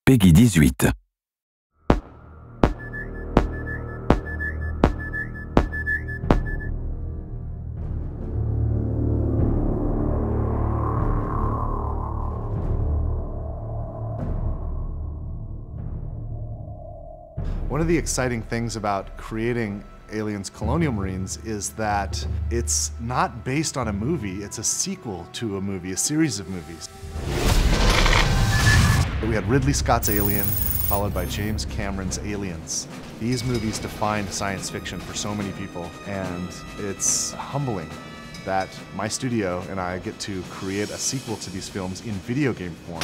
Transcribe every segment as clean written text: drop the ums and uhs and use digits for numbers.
Peggy 18. One of the exciting things about creating Aliens Colonial Marines is that it's not based on a movie, it's a sequel to a movie, a series of movies. We had Ridley Scott's Alien, followed by James Cameron's Aliens. These movies defined science fiction for so many people, and it's humbling that my studio and I get to create a sequel to these films in video game form.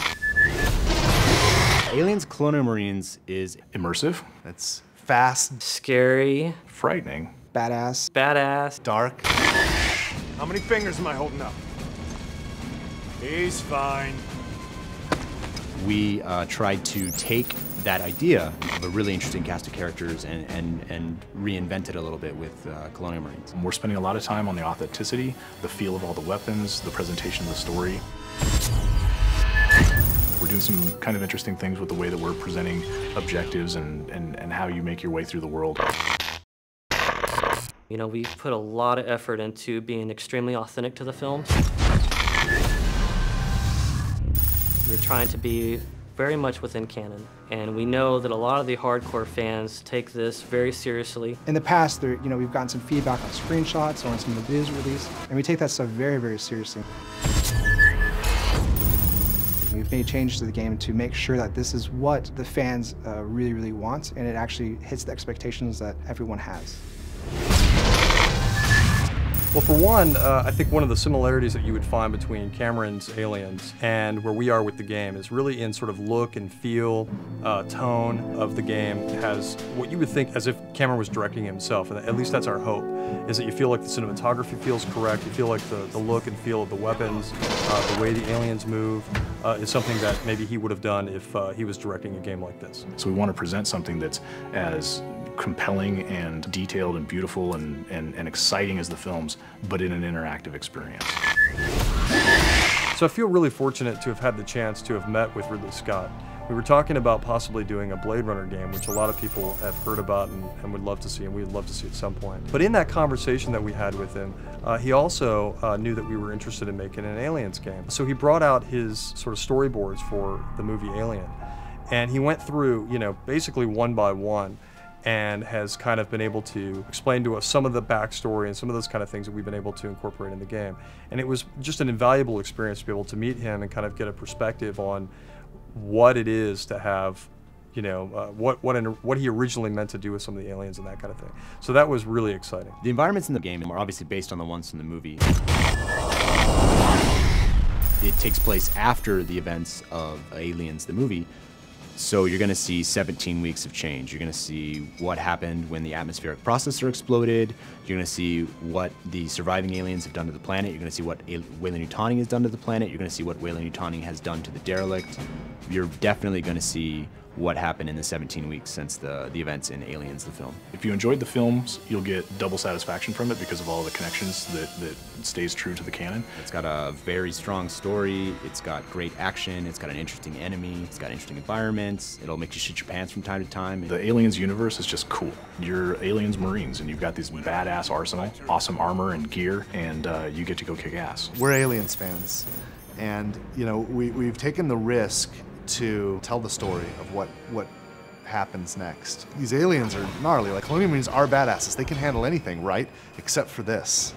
Aliens Colonial Marines is immersive. It's fast, scary, frightening, badass, dark. How many fingers am I holding up? He's fine. we tried to take that idea of a really interesting cast of characters and reinvent it a little bit with Colonial Marines. We're spending a lot of time on the authenticity, the feel of all the weapons, the presentation of the story. We're doing some kind of interesting things with the way that we're presenting objectives and how you make your way through the world. You know, we put a lot of effort into being extremely authentic to the films. We're trying to be very much within canon, and we know that a lot of the hardcore fans take this very seriously. In the past, we've gotten some feedback on screenshots or on some of the videos released, and we take that stuff very, very seriously. We've made changes to the game to make sure that this is what the fans really, really want, and it actually hits the expectations that everyone has. Well, for one, I think one of the similarities that you would find between Cameron's Aliens and where we are with the game is really in sort of look and feel, tone of the game. It has what you would think as if Cameron was directing himself, and at least that's our hope, is that you feel like the cinematography feels correct, you feel like the look and feel of the weapons, the way the aliens move, is something that maybe he would have done if he was directing a game like this. So we want to present something that's as compelling and detailed and beautiful and exciting as the films, but in an interactive experience. So I feel really fortunate to have had the chance to have met with Ridley Scott. We were talking about possibly doing a Blade Runner game, which a lot of people have heard about and would love to see, and we would love to see at some point. But in that conversation that we had with him, he also knew that we were interested in making an Aliens game. So he brought out his sort of storyboards for the movie Alien, and he went through, basically one by one, and has kind of been able to explain to us some of the backstory and some of those kind of things that we've been able to incorporate in the game. And it was just an invaluable experience to be able to meet him and kind of get a perspective on what it is to have, what he originally meant to do with some of the aliens and that kind of thing. So that was really exciting. The environments in the game are obviously based on the ones in the movie. It takes place after the events of Aliens, the movie. So you're going to see 17 weeks of change. You're going to see what happened when the atmospheric processor exploded. You're going to see what the surviving aliens have done to the planet. You're going to see what Weyland-Yutani has done to the planet. You're going to see what Weyland-Yutani has done to the derelict. You're definitely going to see what happened in the 17 weeks since the events in Aliens, the film. If you enjoyed the films, you'll get double satisfaction from it because of all the connections that stays true to the canon. It's got a very strong story, it's got great action, it's got an interesting enemy, it's got interesting environments, it'll make you shit your pants from time to time. The Aliens universe is just cool. You're Aliens Marines and you've got this badass arsenal, awesome armor and gear, and you get to go kick ass. We're Aliens fans, and we've taken the risk to tell the story of what happens next. These aliens are gnarly. Like, Colonial Marines are badasses. They can handle anything, right? Except for this.